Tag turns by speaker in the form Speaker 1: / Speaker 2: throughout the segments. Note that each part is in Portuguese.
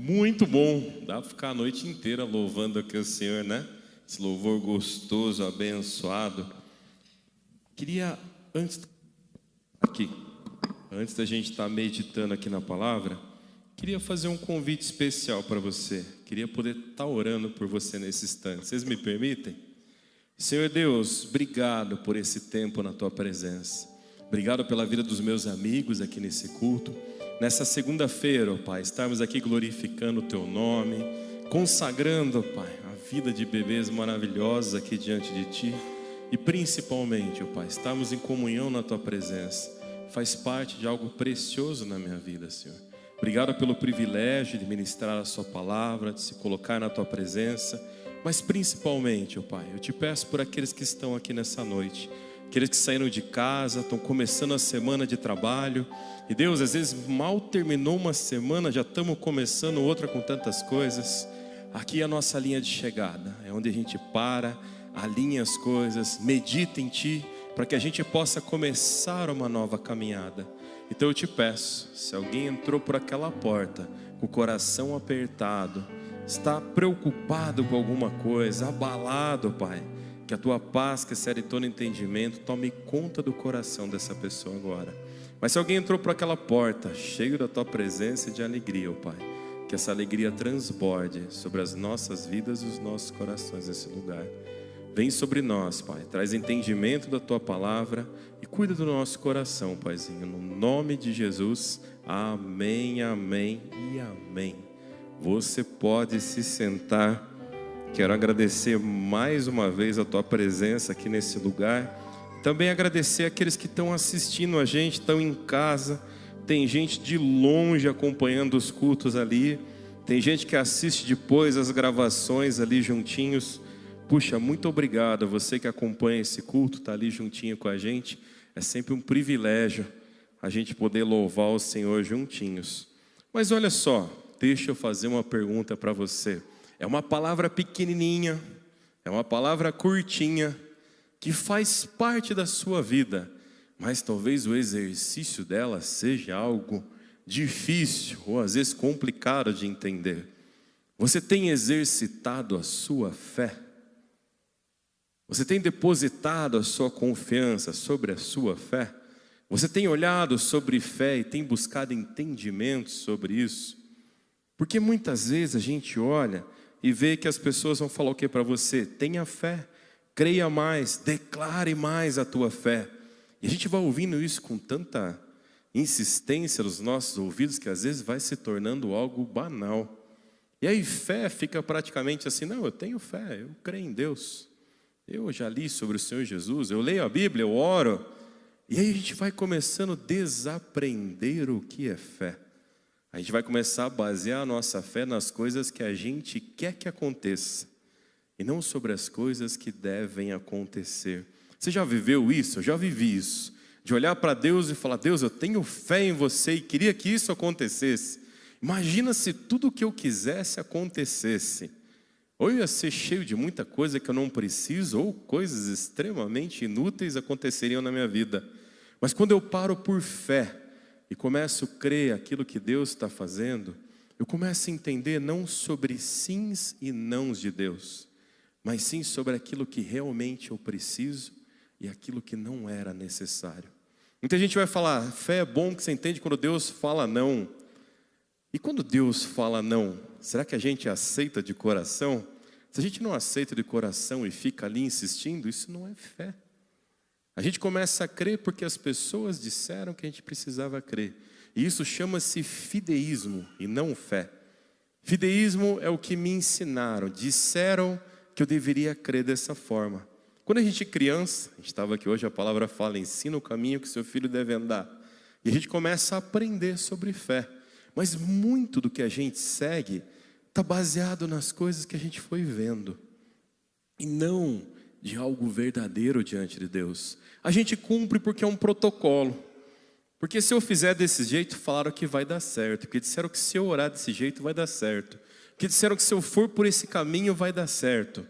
Speaker 1: Muito bom, dá para ficar a noite inteira louvando aqui o Senhor, né? Esse louvor gostoso, abençoado. Queria, antes da gente estar meditando aqui na palavra, queria fazer um convite especial para você. Queria poder estar orando por você nesse instante. Vocês me permitem? Senhor Deus, obrigado por esse tempo na Tua presença. Obrigado pela vida dos meus amigos aqui nesse culto. Nessa segunda-feira, ó Pai, estarmos aqui glorificando o Teu nome, consagrando, ó Pai, a vida de bebês maravilhosos aqui diante de Ti. E principalmente, ó Pai, estarmos em comunhão na Tua presença. Faz parte de algo precioso na minha vida, Senhor. Obrigado pelo privilégio de ministrar a Sua palavra, de se colocar na Tua presença. Mas principalmente, ó Pai, eu te peço por aqueles que estão aqui nessa noite, aqueles que saíram de casa, estão começando a semana de trabalho. E Deus, às vezes mal terminou uma semana, já estamos começando outra com tantas coisas. Aqui é a nossa linha de chegada, é onde a gente para, alinha as coisas, medita em Ti, para que a gente possa começar uma nova caminhada. Então eu te peço, se alguém entrou por aquela porta com o coração apertado, está preocupado com alguma coisa, abalado, Pai, que a Tua paz, que excede todo entendimento, tome conta do coração dessa pessoa agora. Mas se alguém entrou por aquela porta, cheio da Tua presença e de alegria, ó Pai, que essa alegria transborde sobre as nossas vidas e os nossos corações nesse lugar. Vem sobre nós, Pai, traz entendimento da Tua palavra e cuida do nosso coração, Paizinho. No nome de Jesus, amém, amém e amém. Você pode se sentar. Quero agradecer mais uma vez a Tua presença aqui nesse lugar. Também agradecer aqueles que estão assistindo a gente, estão em casa. Tem gente de longe acompanhando os cultos ali. Tem gente que assiste depois as gravações ali juntinhos. Puxa, muito obrigado a você que acompanha esse culto, está ali juntinho com a gente. É sempre um privilégio a gente poder louvar o Senhor juntinhos. Mas olha só, deixa eu fazer uma pergunta para você. É uma palavra pequenininha, é uma palavra curtinha, que faz parte da sua vida, mas talvez o exercício dela seja algo difícil, ou às vezes complicado de entender. Você tem exercitado a sua fé? Você tem depositado a sua confiança sobre a sua fé? Você tem olhado sobre fé e tem buscado entendimento sobre isso? Porque muitas vezes a gente olha e vê que as pessoas vão falar o que para você? Tenha fé, creia mais, declare mais a tua fé. E a gente vai ouvindo isso com tanta insistência nos nossos ouvidos que às vezes vai se tornando algo banal. E aí fé fica praticamente assim, não, eu tenho fé, eu creio em Deus. Eu já li sobre o Senhor Jesus, eu leio a Bíblia, eu oro. E aí a gente vai começando a desaprender o que é fé. A gente vai começar a basear a nossa fé nas coisas que a gente quer que aconteça, e não sobre as coisas que devem acontecer. Você já viveu isso? Eu já vivi isso. De olhar para Deus e falar, Deus, eu tenho fé em você e queria que isso acontecesse. Imagina se tudo o que eu quisesse acontecesse. Ou eu ia ser cheio de muita coisa que eu não preciso, ou coisas extremamente inúteis aconteceriam na minha vida. Mas quando eu paro por fé e começo a crer aquilo que Deus está fazendo, eu começo a entender não sobre sims e nãos de Deus, mas sim sobre aquilo que realmente eu preciso e aquilo que não era necessário. Muita gente vai falar, fé é bom que você entende quando Deus fala não. E quando Deus fala não, será que a gente aceita de coração? Se a gente não aceita de coração e fica ali insistindo, isso não é fé. A gente começa a crer porque as pessoas disseram que a gente precisava crer. E isso chama-se fideísmo e não fé. Fideísmo é o que me ensinaram, disseram que eu deveria crer dessa forma. Quando a gente é criança, a gente estava aqui hoje, a palavra fala, ensina o caminho que seu filho deve andar. E a gente começa a aprender sobre fé. Mas muito do que a gente segue está baseado nas coisas que a gente foi vendo. E não de algo verdadeiro diante de Deus. A gente cumpre porque é um protocolo. Porque se eu fizer desse jeito, falaram que vai dar certo. Porque disseram que se eu orar desse jeito, vai dar certo. Porque disseram que se eu for por esse caminho, vai dar certo.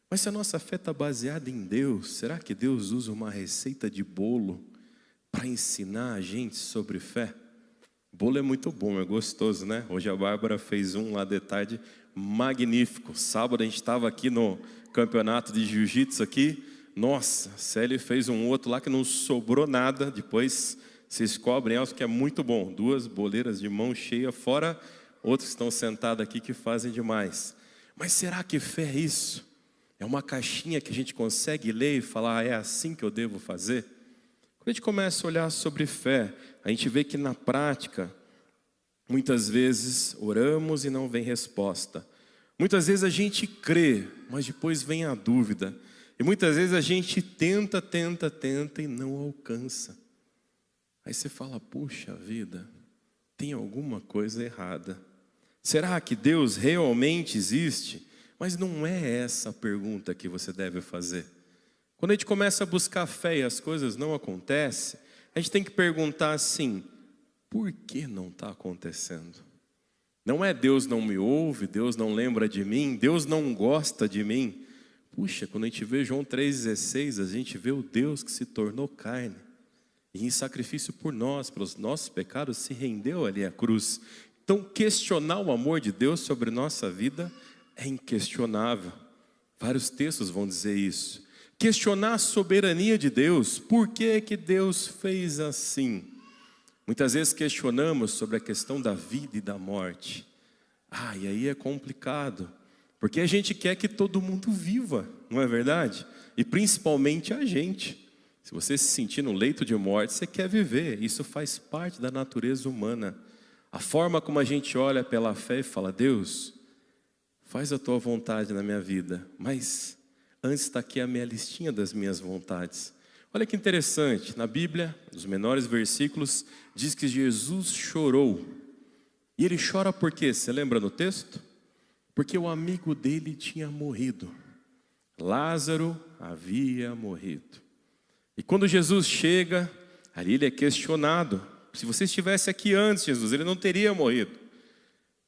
Speaker 1: Mas se a nossa fé está baseada em Deus, será que Deus usa uma receita de bolo para ensinar a gente sobre fé? bolo é muito bom, é gostoso, né? Hoje a Bárbara fez um lá de tarde magnífico. Sábado a gente estava aqui no campeonato de jiu-jitsu aqui. Nossa, a Célia fez um outro lá que não sobrou nada. Depois vocês cobrem, Elcio, que é muito bom. 2 boleiras de mão cheia, fora outros que estão sentados aqui que fazem demais. Mas será que fé é isso? É uma caixinha que a gente consegue ler e falar, é assim que eu devo fazer? Quando a gente começa a olhar sobre fé, a gente vê que na prática, muitas vezes oramos e não vem resposta. Muitas vezes a gente crê, mas depois vem a dúvida. E muitas vezes a gente tenta e não alcança. Aí você fala, puxa vida, tem alguma coisa errada. Será que Deus realmente existe? Mas não é essa a pergunta que você deve fazer. Quando a gente começa a buscar fé e as coisas não acontecem, a gente tem que perguntar assim, por que não está acontecendo? Não é Deus não me ouve, Deus não lembra de mim, Deus não gosta de mim. Puxa, quando a gente vê João 3,16, a gente vê o Deus que se tornou carne. E em sacrifício por nós, pelos nossos pecados, se rendeu ali à cruz. Então, questionar o amor de Deus sobre nossa vida é inquestionável. Vários textos vão dizer isso. Questionar a soberania de Deus. Por que que Deus fez assim? Muitas vezes questionamos sobre a questão da vida e da morte. E aí é complicado. Porque a gente quer que todo mundo viva, não é verdade? E principalmente a gente. Se você se sentir no leito de morte, você quer viver. Isso faz parte da natureza humana. A forma como a gente olha pela fé e fala, Deus, faz a tua vontade na minha vida. Mas antes está aqui a minha listinha das minhas vontades. Olha que interessante, na Bíblia, nos menores versículos, diz que Jesus chorou. E ele chora por quê? Você lembra no texto? Porque o amigo dele tinha morrido. Lázaro havia morrido. E quando Jesus chega, ali ele é questionado. Se você estivesse aqui antes, Jesus, ele não teria morrido.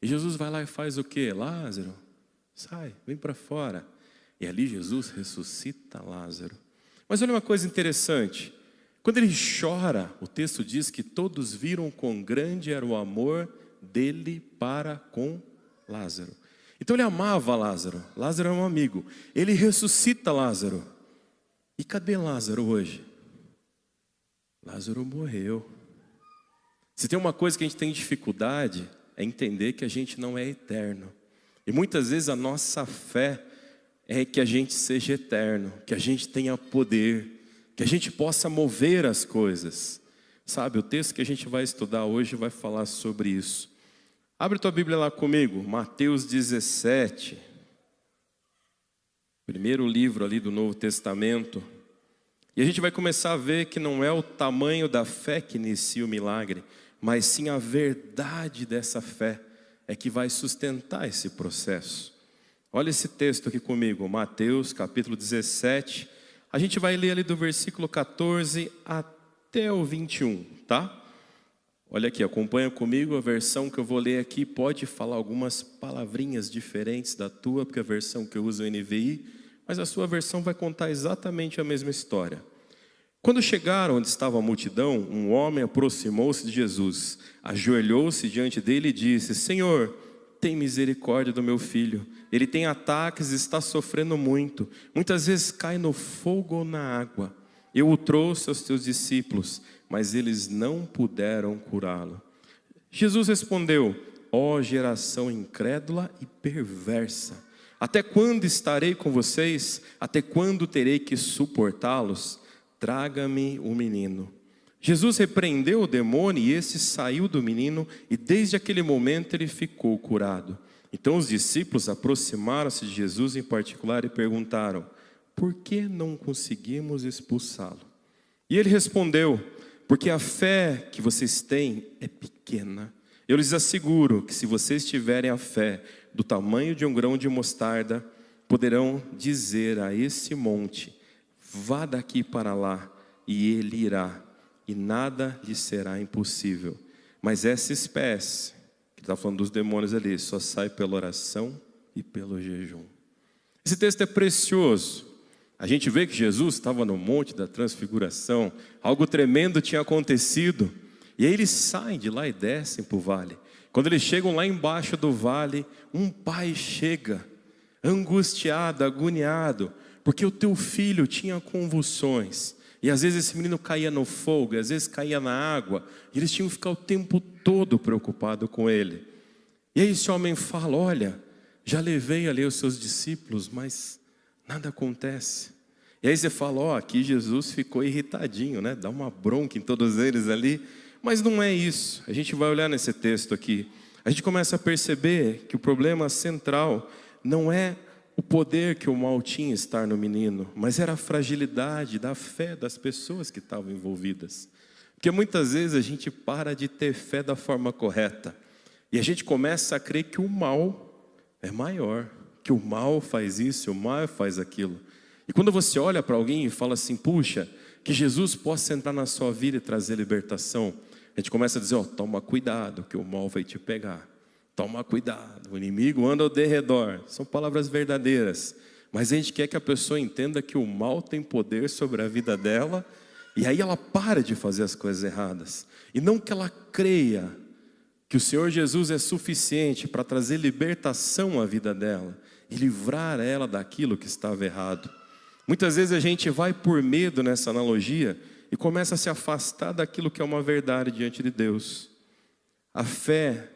Speaker 1: E Jesus vai lá e faz o quê? Lázaro, sai, vem para fora. E ali Jesus ressuscita Lázaro. Mas olha uma coisa interessante. Quando ele chora, o texto diz que todos viram quão grande era o amor dele para com Lázaro. Então ele amava Lázaro. Lázaro é um amigo. Ele ressuscita Lázaro. E cadê Lázaro hoje? Lázaro morreu. Se tem uma coisa que a gente tem dificuldade, é entender que a gente não é eterno. E muitas vezes a nossa fé é que a gente seja eterno, que a gente tenha poder, que a gente possa mover as coisas. Sabe, o texto que a gente vai estudar hoje vai falar sobre isso. Abre tua Bíblia lá comigo, Mateus 17. Primeiro livro ali do Novo Testamento. E a gente vai começar a ver que não é o tamanho da fé que inicia o milagre, mas sim a verdade dessa fé é que vai sustentar esse processo. Olha esse texto aqui comigo, Mateus capítulo 17. A gente vai ler ali do versículo 14 até o 21, tá? Olha aqui, acompanha comigo, a versão que eu vou ler aqui pode falar algumas palavrinhas diferentes da tua, porque a versão que eu uso é o NVI, mas a sua versão vai contar exatamente a mesma história. Quando chegaram onde estava a multidão, um homem aproximou-se de Jesus, ajoelhou-se diante dele e disse, Senhor, tem misericórdia do meu filho. Ele tem ataques e está sofrendo muito. Muitas vezes cai no fogo ou na água. Eu o trouxe aos teus discípulos, mas eles não puderam curá-lo. Jesus respondeu, ó geração incrédula e perversa, até quando estarei com vocês? Até quando terei que suportá-los? Traga-me o menino. Jesus repreendeu o demônio e esse saiu do menino e desde aquele momento ele ficou curado. Então os discípulos aproximaram-se de Jesus em particular e perguntaram, por que não conseguimos expulsá-lo? E ele respondeu, porque a fé que vocês têm é pequena. Eu lhes asseguro que se vocês tiverem a fé do tamanho de um grão de mostarda, poderão dizer a esse monte, vá daqui para lá, e ele irá, e nada lhe será impossível. Mas essa espécie, que está falando dos demônios ali, só sai pela oração e pelo jejum. Esse texto é precioso. A gente vê que Jesus estava no monte da transfiguração, algo tremendo tinha acontecido, E aí eles saem de lá e descem para o vale. Quando eles chegam lá embaixo do vale, um pai chega, angustiado, agoniado, porque o teu filho tinha convulsões. E às vezes esse menino caía no fogo, e às vezes caía na água, e eles tinham que ficar o tempo todo preocupados com ele. E aí esse homem fala: olha, já levei ali os seus discípulos, mas nada acontece. E aí você fala: ó, aqui Jesus ficou irritadinho, né? Dá uma bronca em todos eles ali. Mas não é isso. A gente vai olhar nesse texto aqui. A gente começa a perceber que o problema central não é o poder que o mal tinha estar no menino, mas era a fragilidade da fé das pessoas que estavam envolvidas. Porque muitas vezes a gente para de ter fé da forma correta. E a gente começa a crer que o mal é maior, que o mal faz isso, o mal faz aquilo. E quando você olha para alguém e fala assim: puxa, que Jesus possa entrar na sua vida e trazer libertação, a gente começa a dizer: ó, toma cuidado, que o mal vai te pegar. Toma cuidado, o inimigo anda ao derredor. São palavras verdadeiras, mas a gente quer que a pessoa entenda que o mal tem poder sobre a vida dela, e aí ela para de fazer as coisas erradas. E não que ela creia que o Senhor Jesus é suficiente para trazer libertação à vida dela e livrar ela daquilo que estava errado. Muitas vezes a gente vai por medo nessa analogia e começa a se afastar daquilo que é uma verdade diante de Deus. A fé,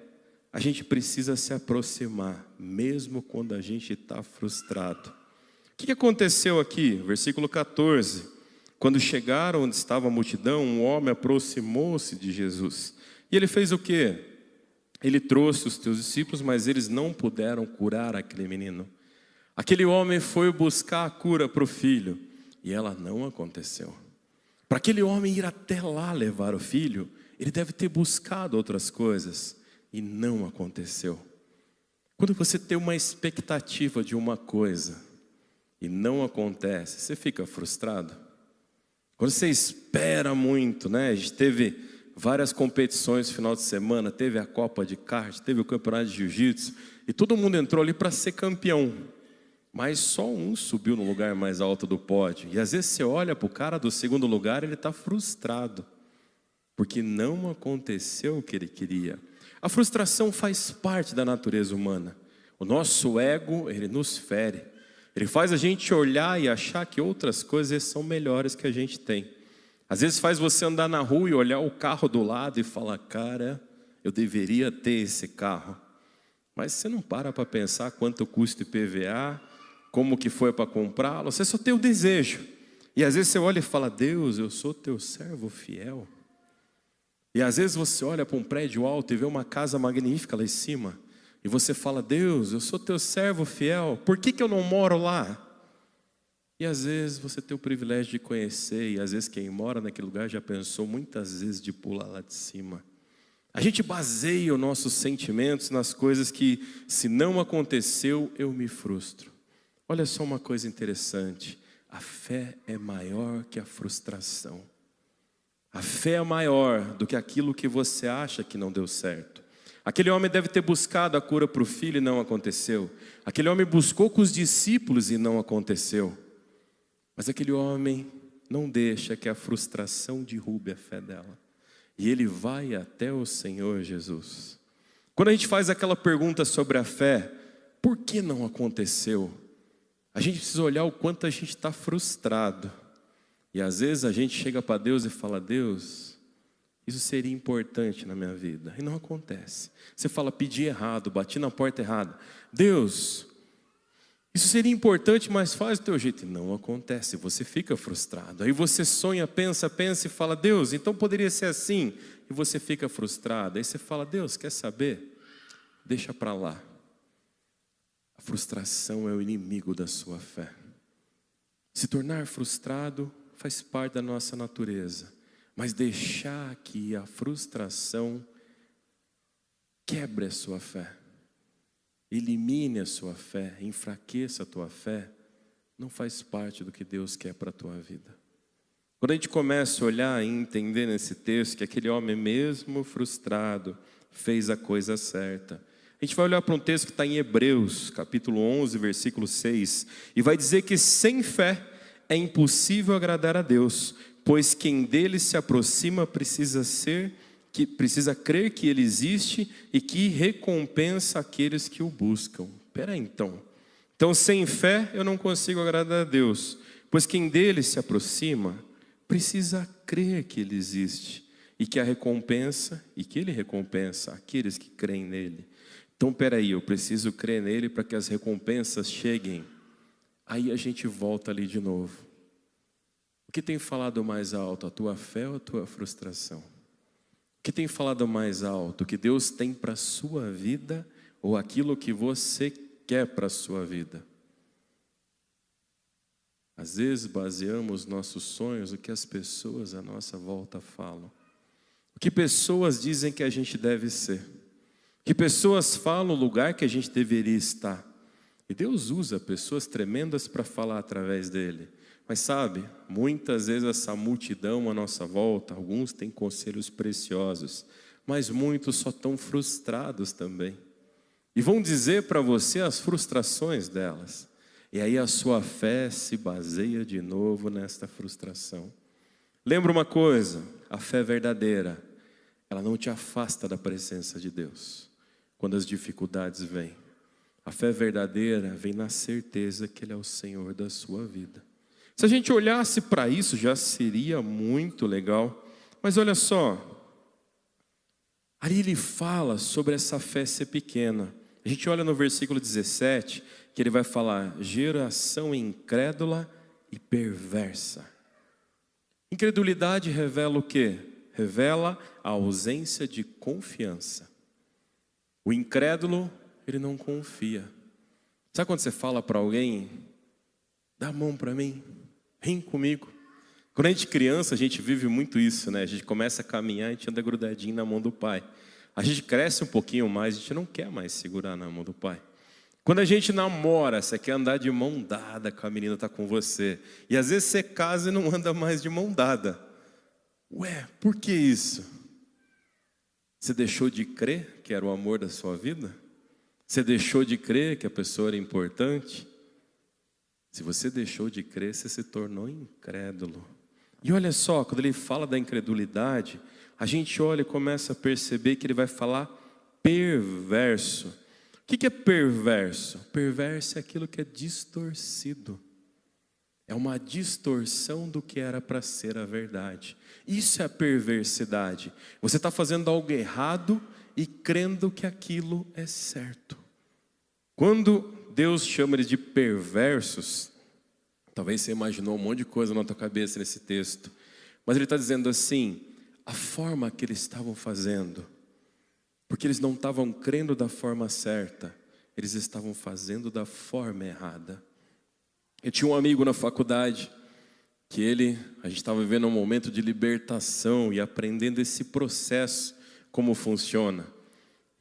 Speaker 1: a gente precisa se aproximar, mesmo quando a gente está frustrado. O que aconteceu aqui? Versículo 14. Quando chegaram onde estava a multidão, um homem aproximou-se de Jesus. E ele fez o quê? Ele trouxe os teus discípulos, mas eles não puderam curar aquele menino. Aquele homem foi buscar a cura para o filho, e ela não aconteceu. Para aquele homem ir até lá levar o filho, ele deve ter buscado outras coisas, e não aconteceu. Quando você tem uma expectativa de uma coisa e não acontece, você fica frustrado. Quando você espera muito, né? A gente teve várias competições no final de semana, teve a Copa de Kart, teve o Campeonato de Jiu-Jitsu, e todo mundo entrou ali para ser campeão. Mas só um subiu no lugar mais alto do pódio. E às vezes você olha para o cara do segundo lugar, ele está frustrado, porque não aconteceu o que ele queria. A frustração faz parte da natureza humana. O nosso ego, ele nos fere. Ele faz a gente olhar e achar que outras coisas são melhores que a gente tem. Às vezes faz você andar na rua e olhar o carro do lado e falar: cara, eu deveria ter esse carro. Mas você não para pensar quanto custa o IPVA, como que foi para comprá-lo. Você só tem o desejo. E às vezes você olha e fala: Deus, eu sou teu servo fiel. E às vezes você olha para um prédio alto e vê uma casa magnífica lá em cima, e você fala: Deus, eu sou teu servo fiel, por que eu não moro lá? E às vezes você tem o privilégio de conhecer, e às vezes quem mora naquele lugar já pensou muitas vezes de pular lá de cima. A gente baseia os nossos sentimentos nas coisas que, se não aconteceu, eu me frustro. Olha só uma coisa interessante: a fé é maior que a frustração. A fé é maior do que aquilo que você acha que não deu certo. Aquele homem deve ter buscado a cura para o filho e não aconteceu. Aquele homem buscou com os discípulos e não aconteceu. Mas aquele homem não deixa que a frustração derrube a fé dela. E ele vai até o Senhor Jesus. Quando a gente faz aquela pergunta sobre a fé, por que não aconteceu? A gente precisa olhar o quanto a gente está frustrado. E às vezes a gente chega para Deus e fala: Deus, isso seria importante na minha vida. E não acontece. Você fala: pedi errado, bati na porta errada. Deus, isso seria importante, mas faz do teu jeito. E não acontece, você fica frustrado. Aí você sonha, pensa e fala: Deus, então poderia ser assim. E você fica frustrado. Aí você fala: Deus, quer saber? Deixa para lá. A frustração é o inimigo da sua fé. Se tornar frustrado faz parte da nossa natureza, mas deixar que a frustração quebre a sua fé, elimine a sua fé, enfraqueça a tua fé, não faz parte do que Deus quer para a tua vida. Quando a gente começa a olhar e entender nesse texto que aquele homem, mesmo frustrado, fez a coisa certa, a gente vai olhar para um texto que está em Hebreus, capítulo 11, versículo 6, e vai dizer que sem fé é impossível agradar a Deus, pois quem dele se aproxima precisa ser que precisa crer que Ele existe e que recompensa aqueles que o buscam. Espera aí, então sem fé eu não consigo agradar a Deus, pois quem dele se aproxima precisa crer que Ele existe e que Ele recompensa aqueles que creem nele. Então espera aí, eu preciso crer nele para que as recompensas cheguem. Aí a gente volta ali de novo. O que tem falado mais alto, a tua fé ou a tua frustração? O que tem falado mais alto, o que Deus tem para a sua vida ou aquilo que você quer para a sua vida? Às vezes baseamos nossos sonhos no que as pessoas à nossa volta falam. O que pessoas dizem que a gente deve ser. O que pessoas falam o lugar que a gente deveria estar. E Deus usa pessoas tremendas para falar através dele. Mas sabe, muitas vezes essa multidão à nossa volta, alguns têm conselhos preciosos, mas muitos só estão frustrados também. E vão dizer para você as frustrações delas. E aí a sua fé se baseia de novo nesta frustração. Lembra uma coisa, a fé verdadeira, ela não te afasta da presença de Deus quando as dificuldades vêm. A fé verdadeira vem na certeza que Ele é o Senhor da sua vida. Se a gente olhasse para isso, já seria muito legal. Mas olha só, ali ele fala sobre essa fé ser pequena. A gente olha no versículo 17, que ele vai falar, geração incrédula e perversa. Incredulidade revela o quê? Revela a ausência de confiança. O incrédulo, ele não confia. Sabe quando você fala para alguém, dá a mão para mim, vem comigo. Quando a gente é criança, a gente vive muito isso, né? A gente começa a caminhar, a gente anda grudadinho na mão do pai. A gente cresce um pouquinho mais, a gente não quer mais segurar na mão do pai. Quando a gente namora, você quer andar de mão dada com a menina está com você. E às vezes você casa e não anda mais de mão dada. Ué, por que isso? Você deixou de crer que era o amor da sua vida? Você deixou de crer que a pessoa era importante? Se você deixou de crer, você se tornou incrédulo. E olha só, quando ele fala da incredulidade, a gente olha e começa a perceber que ele vai falar perverso. O que é perverso? Perverso é aquilo que é distorcido. É uma distorção do que era para ser a verdade. Isso é a perversidade. Você está fazendo algo errado e crendo que aquilo é certo. Quando Deus chama eles de perversos, talvez você imaginou um monte de coisa na tua cabeça nesse texto, mas ele está dizendo assim, a forma que eles estavam fazendo, porque eles não estavam crendo da forma certa, eles estavam fazendo da forma errada. Eu tinha um amigo na faculdade, que a gente estava vivendo um momento de libertação e aprendendo esse processo, como funciona.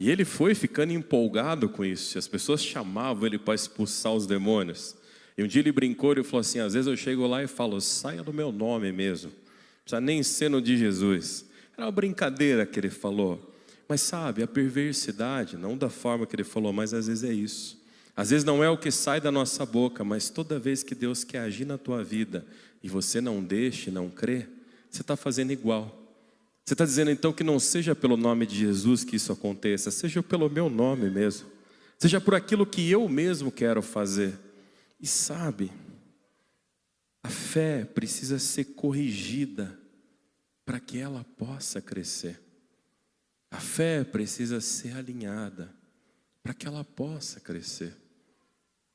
Speaker 1: E ele foi ficando empolgado com isso, as pessoas chamavam ele para expulsar os demônios. E um dia ele brincou, ele falou assim, às vezes eu chego lá e falo, saia do meu nome mesmo, não precisa nem ser no de Jesus. Era uma brincadeira que ele falou. Mas sabe, a perversidade, não da forma que ele falou, mas às vezes é isso. Às vezes não é o que sai da nossa boca, mas toda vez que Deus quer agir na tua vida e você não deixa, não crê, você está fazendo igual. Você está dizendo então que não seja pelo nome de Jesus que isso aconteça, seja pelo meu nome mesmo. Seja por aquilo que eu mesmo quero fazer. E sabe, a fé precisa ser corrigida para que ela possa crescer. A fé precisa ser alinhada para que ela possa crescer.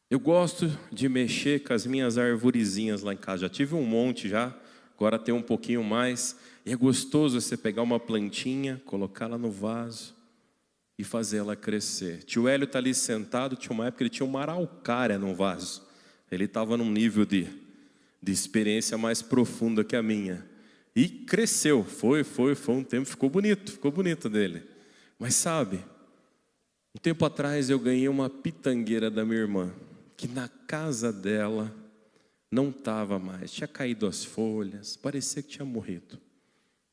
Speaker 1: Eu gosto de mexer com as minhas arvorezinhas lá em casa. Já tive um monte já, agora tem um pouquinho mais. E é gostoso você pegar uma plantinha, colocá-la no vaso e fazer ela crescer. Tio Hélio está ali sentado, tinha uma época que ele tinha uma araucária no vaso. Ele estava num nível de experiência mais profunda que a minha. E cresceu, foi um tempo, ficou bonito dele. Mas sabe, um tempo atrás eu ganhei uma pitangueira da minha irmã, que na casa dela não estava mais, tinha caído as folhas, parecia que tinha morrido.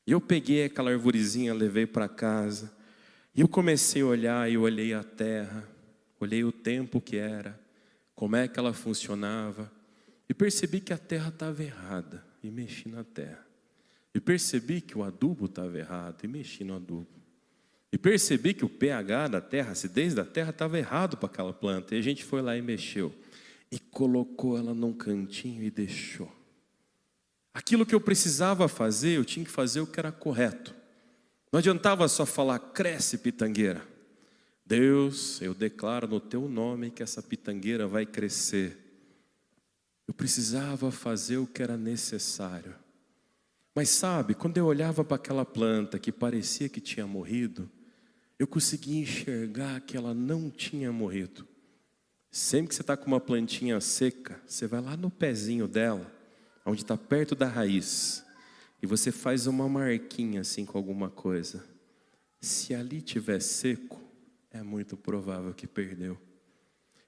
Speaker 1: E eu peguei aquela arvorezinha, levei para casa, e eu comecei a olhar, eu olhei a terra, olhei o tempo que era, como é que ela funcionava, e percebi que a terra estava errada, e mexi na terra. E percebi que o adubo estava errado e mexi no adubo. E percebi que o pH da terra, a acidez da terra estava errado para aquela planta. E a gente foi lá e mexeu. E colocou ela num cantinho e deixou. Aquilo que eu precisava fazer, eu tinha que fazer o que era correto. Não adiantava só falar, cresce pitangueira. Deus, eu declaro no teu nome que essa pitangueira vai crescer. Eu precisava fazer o que era necessário. Mas sabe, quando eu olhava para aquela planta que parecia que tinha morrido, eu conseguia enxergar que ela não tinha morrido. Sempre que você está com uma plantinha seca, você vai lá no pezinho dela, onde está perto da raiz, e você faz uma marquinha assim com alguma coisa. Se ali estiver seco, é muito provável que perdeu.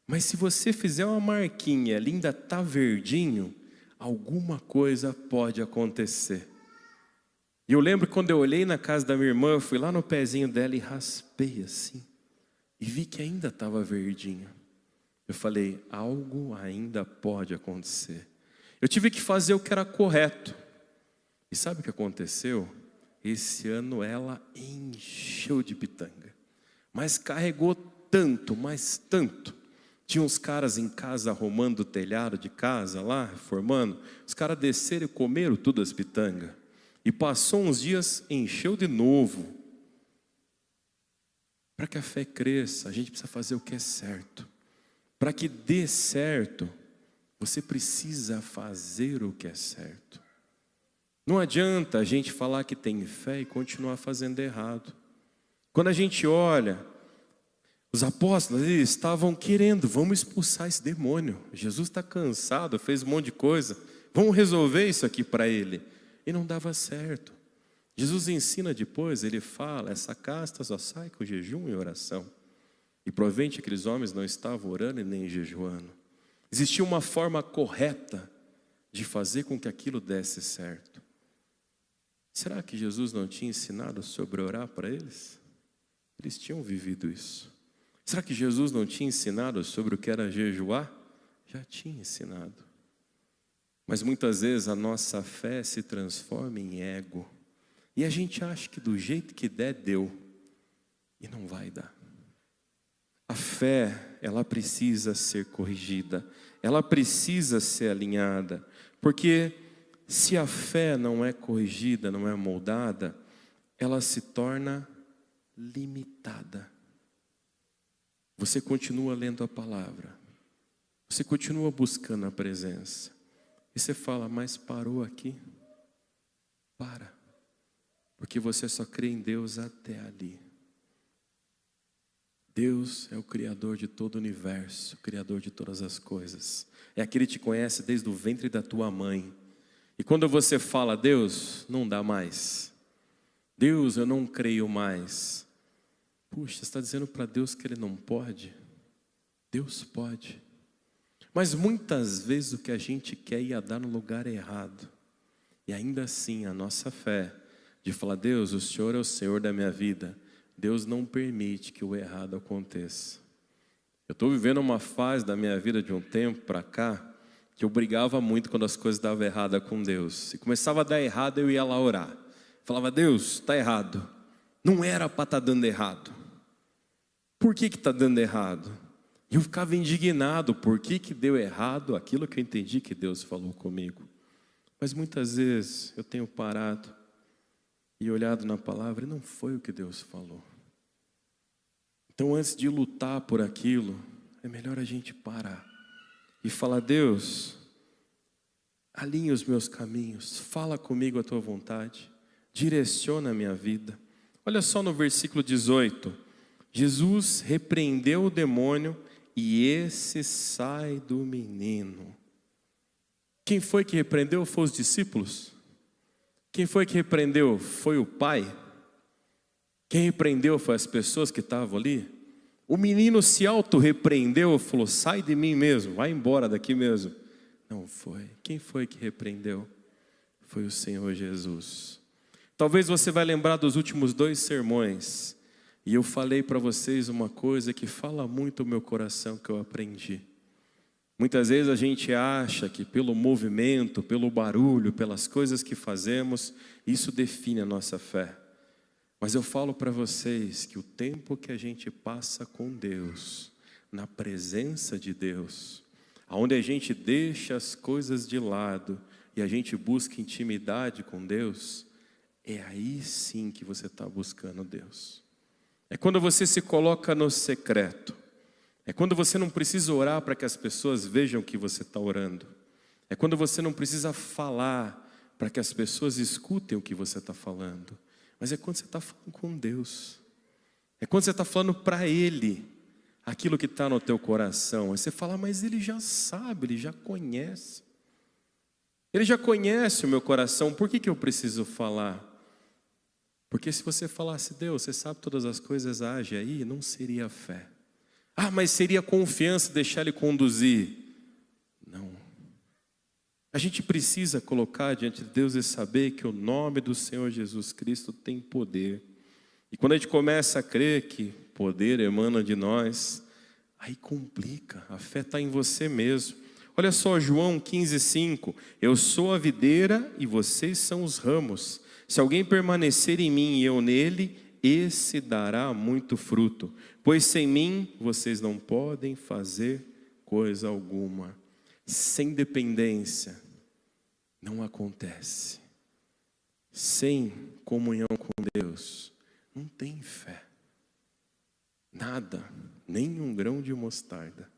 Speaker 1: Mas se você fizer uma marquinha, ali ainda está verdinho, alguma coisa pode acontecer. E eu lembro que quando eu olhei na casa da minha irmã, eu fui lá no pezinho dela e raspei assim. E vi que ainda estava verdinho. Eu falei, algo ainda pode acontecer. Eu tive que fazer o que era correto. E sabe o que aconteceu? Esse ano ela encheu de pitanga. Mas carregou tanto, mas tanto. Tinha uns caras em casa arrumando o telhado de casa lá, reformando. Os caras desceram e comeram tudo as pitangas. E passou uns dias, encheu de novo. Para que a fé cresça, a gente precisa fazer o que é certo. Para que dê certo, você precisa fazer o que é certo. Não adianta a gente falar que tem fé e continuar fazendo errado. Quando a gente olha, os apóstolos eles estavam querendo, vamos expulsar esse demônio. Jesus está cansado, fez um monte de coisa. Vamos resolver isso aqui para ele. E não dava certo. Jesus ensina depois, ele fala, essa casta só sai com jejum e oração. E provavelmente aqueles homens não estavam orando e nem jejuando. Existia uma forma correta de fazer com que aquilo desse certo. Será que Jesus não tinha ensinado sobre orar para eles? Eles tinham vivido isso. Será que Jesus não tinha ensinado sobre o que era jejuar? Já tinha ensinado. Mas muitas vezes a nossa fé se transforma em ego. E a gente acha que do jeito que der, deu. E não vai dar. A fé, ela precisa ser corrigida. Ela precisa ser alinhada. Porque se a fé não é corrigida, não é moldada, ela se torna limitada. Você continua lendo a palavra. Você continua buscando a presença. E você fala, mas parou aqui? Para. Porque você só crê em Deus até ali. Deus é o Criador de todo o universo, o Criador de todas as coisas. É aquele que te conhece desde o ventre da tua mãe. E quando você fala, Deus, não dá mais. Deus, eu não creio mais. Puxa, você está dizendo para Deus que Ele não pode? Deus pode. Mas muitas vezes o que a gente quer ia dar no lugar errado. E ainda assim a nossa fé de falar, Deus, o Senhor é o Senhor da minha vida. Deus não permite que o errado aconteça. Eu estou vivendo uma fase da minha vida de um tempo para cá, que eu brigava muito quando as coisas davam errada com Deus. Se começava a dar errado, eu ia lá orar. Falava, Deus, está errado. Não era para estar dando errado. Por que está dando errado? E eu ficava indignado, por que deu errado aquilo que eu entendi que Deus falou comigo. Mas muitas vezes eu tenho parado e olhado na palavra e não foi o que Deus falou. Então antes de lutar por aquilo, é melhor a gente parar e falar, Deus, alinha os meus caminhos, fala comigo a tua vontade, direciona a minha vida. Olha só no versículo 18, Jesus repreendeu o demônio e esse sai do menino. Quem foi que repreendeu? Foi os discípulos? Quem foi que repreendeu? Foi o pai? Quem repreendeu foi as pessoas que estavam ali? O menino se auto-repreendeu e falou, sai de mim mesmo, vai embora daqui mesmo. Não foi. Quem foi que repreendeu? Foi o Senhor Jesus. Talvez você vai lembrar dos últimos 2 sermões. E eu falei para vocês uma coisa que fala muito o meu coração que eu aprendi. Muitas vezes a gente acha que pelo movimento, pelo barulho, pelas coisas que fazemos, isso define a nossa fé. Mas eu falo para vocês que o tempo que a gente passa com Deus, na presença de Deus, onde a gente deixa as coisas de lado e a gente busca intimidade com Deus, é aí sim que você está buscando Deus. É quando você se coloca no secreto. É quando você não precisa orar para que as pessoas vejam que você está orando. É quando você não precisa falar para que as pessoas escutem o que você está falando. Mas é quando você está falando com Deus. É quando você está falando para Ele aquilo que está no teu coração. Aí você fala, mas Ele já sabe, Ele já conhece. Ele já conhece o meu coração, por que eu preciso falar? Porque se você falasse, Deus, você sabe todas as coisas, age aí, não seria fé. Ah, mas seria confiança deixar Ele conduzir. Não. A gente precisa colocar diante de Deus e saber que o nome do Senhor Jesus Cristo tem poder. E quando a gente começa a crer que poder emana de nós, aí complica, a fé está em você mesmo. Olha só, João 15,5, eu sou a videira e vocês são os ramos. Se alguém permanecer em mim e eu nele, esse dará muito fruto, pois sem mim vocês não podem fazer coisa alguma. Sem dependência não acontece. Sem comunhão com Deus não tem fé. Nada, nem um grão de mostarda.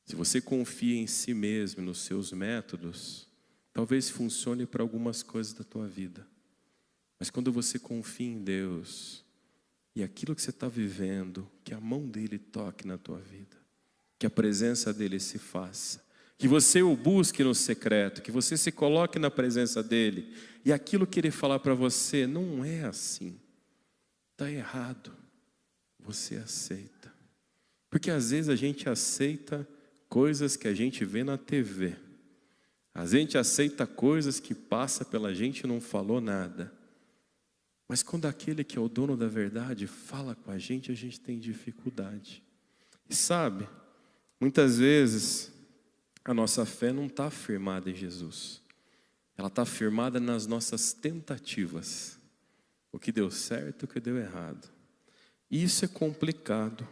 Speaker 1: Se você confia em si mesmo, nos seus métodos, talvez funcione para algumas coisas da tua vida. Mas quando você confia em Deus, e aquilo que você está vivendo, que a mão dele toque na tua vida, que a presença dele se faça, que você o busque no secreto, que você se coloque na presença dele, e aquilo que ele falar para você, não é assim, está errado, você aceita. Porque às vezes a gente aceita coisas que a gente vê na TV, a gente aceita coisas que passa pela gente e não falou nada. Mas quando aquele que é o dono da verdade fala com a gente tem dificuldade. E sabe, muitas vezes a nossa fé não está firmada em Jesus. Ela está firmada nas nossas tentativas. O que deu certo, o que deu errado. E isso é complicado.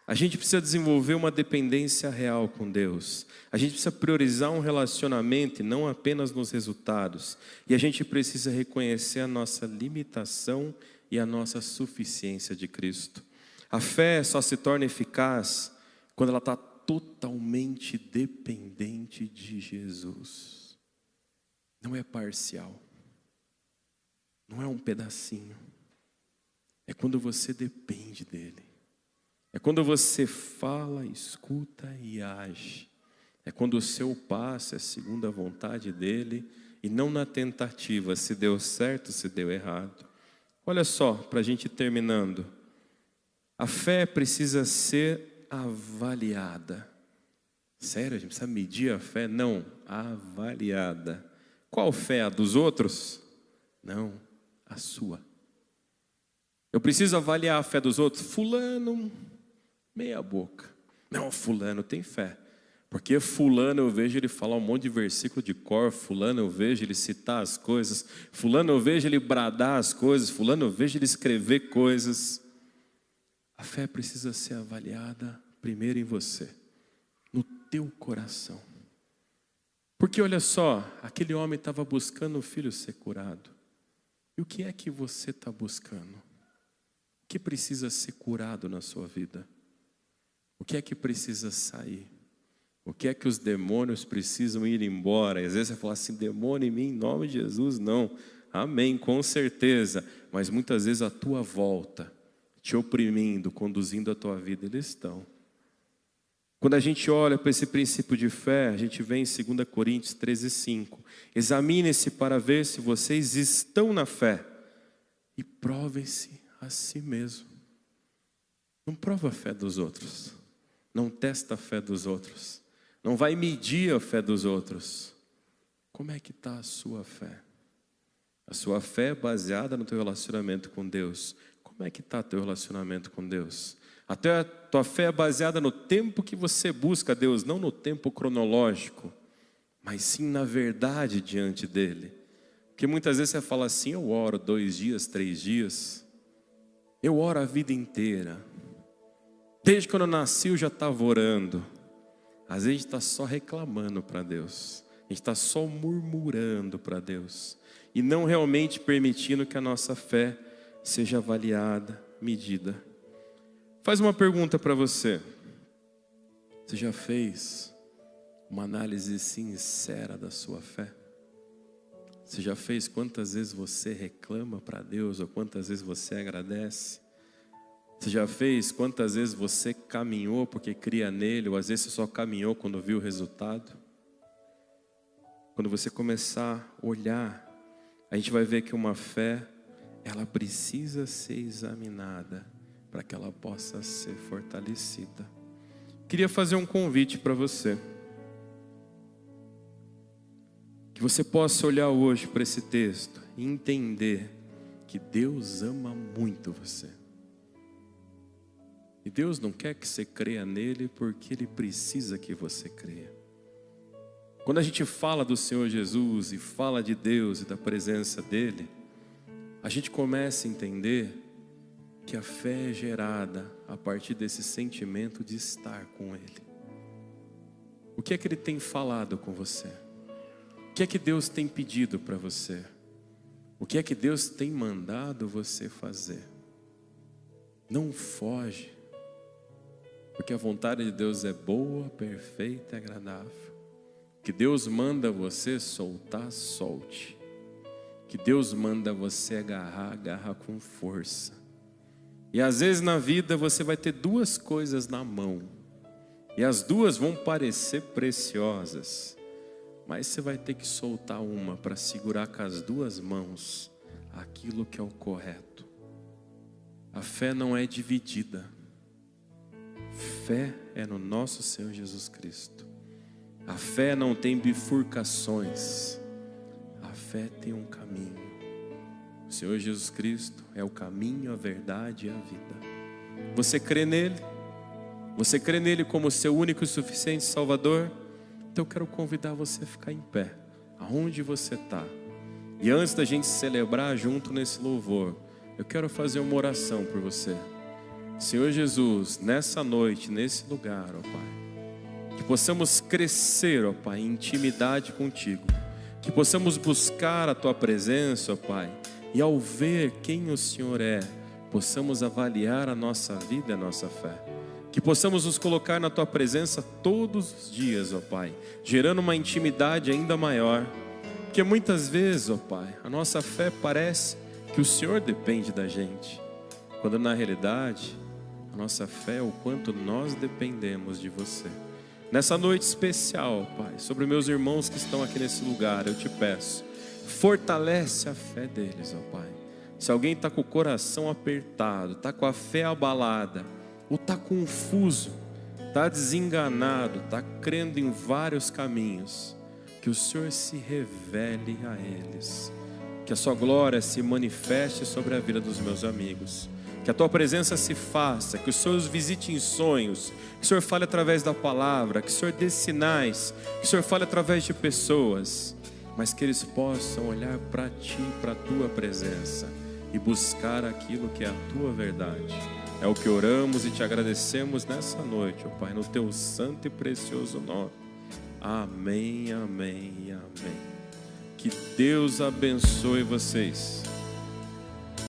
Speaker 1: A gente precisa desenvolver uma dependência real com Deus. A gente precisa priorizar um relacionamento e não apenas nos resultados. E a gente precisa reconhecer a nossa limitação e a nossa suficiência de Cristo. A fé só se torna eficaz quando ela está totalmente dependente de Jesus. Não é parcial. Não é um pedacinho. É quando você depende dele. É quando você fala, escuta e age. É quando o seu passo é segundo a vontade dele e não na tentativa, se deu certo, se deu errado. Olha só, para a gente ir terminando. A fé precisa ser avaliada. Sério, a gente precisa medir a fé? Não, avaliada. Qual fé? A dos outros? Não, a sua. Eu preciso avaliar a fé dos outros? Fulano, meia boca. Não, fulano tem fé. Porque fulano eu vejo ele falar um monte de versículo de cor. Fulano eu vejo ele citar as coisas. Fulano eu vejo ele bradar as coisas. Fulano eu vejo ele escrever coisas. A fé precisa ser avaliada primeiro em você. No teu coração. Porque olha só, aquele homem estava buscando o filho ser curado. E o que é que você está buscando? O que precisa ser curado na sua vida? O que é que precisa sair? O que é que os demônios precisam ir embora? E às vezes você fala assim, demônio em mim, em nome de Jesus, não. Amém, com certeza. Mas muitas vezes a tua volta, te oprimindo, conduzindo a tua vida, eles estão. Quando a gente olha para esse princípio de fé, a gente vê em 2 Coríntios 13:5. Examine-se para ver se vocês estão na fé e provem-se a si mesmo. Não prova a fé dos outros. Não testa a fé dos outros. Não vai medir a fé dos outros. Como é que está a sua fé? A sua fé é baseada no teu relacionamento com Deus. Como é que está teu relacionamento com Deus? Até a tua fé é baseada no tempo que você busca Deus, não no tempo cronológico, mas sim na verdade diante dele. Porque muitas vezes você fala assim: eu oro 2 dias, 3 dias, eu oro a vida inteira. Desde quando eu nasci eu já estava orando. Às vezes a gente está só reclamando para Deus, a gente está só murmurando para Deus, e não realmente permitindo que a nossa fé seja avaliada, medida. Faz uma pergunta para você. Você já fez uma análise sincera da sua fé? Você já fez quantas vezes você reclama para Deus ou quantas vezes você agradece? Você já fez quantas vezes você caminhou porque cria nele, ou às vezes você só caminhou quando viu o resultado? Quando você começar a olhar, a gente vai ver que uma fé, ela precisa ser examinada para que ela possa ser fortalecida. Queria fazer um convite para você. Que você possa olhar hoje para esse texto e entender que Deus ama muito você. E Deus não quer que você creia nele porque Ele precisa que você creia. Quando a gente fala do Senhor Jesus e fala de Deus e da presença dEle, a gente começa a entender que a fé é gerada a partir desse sentimento de estar com Ele. O que é que Ele tem falado com você? O que é que Deus tem pedido para você? O que é que Deus tem mandado você fazer? Não foge, porque a vontade de Deus é boa, perfeita e agradável. Que Deus manda você soltar, solte. Que Deus manda você agarrar, agarra com força. E às vezes na vida você vai ter 2 coisas na mão, e as 2 vão parecer preciosas, mas você vai ter que soltar uma para segurar com as 2 mãos aquilo que é o correto. A fé não é dividida. Fé é no nosso Senhor Jesus Cristo. A fé não tem bifurcações. A fé tem um caminho. O Senhor Jesus Cristo é o caminho, a verdade e a vida. Você crê nele? Você crê nele como seu único e suficiente Salvador? Então eu quero convidar você a ficar em pé, aonde você está. E antes da gente celebrar junto nesse louvor, eu quero fazer uma oração por você. Senhor Jesus, nessa noite, nesse lugar, ó Pai, que possamos crescer, ó Pai, em intimidade contigo. Que possamos buscar a Tua presença, ó Pai, e ao ver quem o Senhor é, possamos avaliar a nossa vida e a nossa fé. Que possamos nos colocar na Tua presença todos os dias, ó Pai, gerando uma intimidade ainda maior. Porque muitas vezes, ó Pai, a nossa fé parece que o Senhor depende da gente, quando na realidade a nossa fé é o quanto nós dependemos de Você. Nessa noite especial, Pai, sobre meus irmãos que estão aqui nesse lugar, eu te peço, fortalece a fé deles, ó Pai. Se alguém está com o coração apertado, está com a fé abalada, ou está confuso, está desenganado, está crendo em vários caminhos, que o Senhor se revele a eles, que a Sua glória se manifeste sobre a vida dos meus amigos, que a Tua presença se faça, que o Senhor os visite em sonhos, que o Senhor fale através da palavra, que o Senhor dê sinais, que o Senhor fale através de pessoas, mas que eles possam olhar para Ti, para a Tua presença e buscar aquilo que é a Tua verdade. É o que oramos e Te agradecemos nessa noite, ó Pai, no Teu santo e precioso nome. Amém, amém e amém. Que Deus abençoe vocês.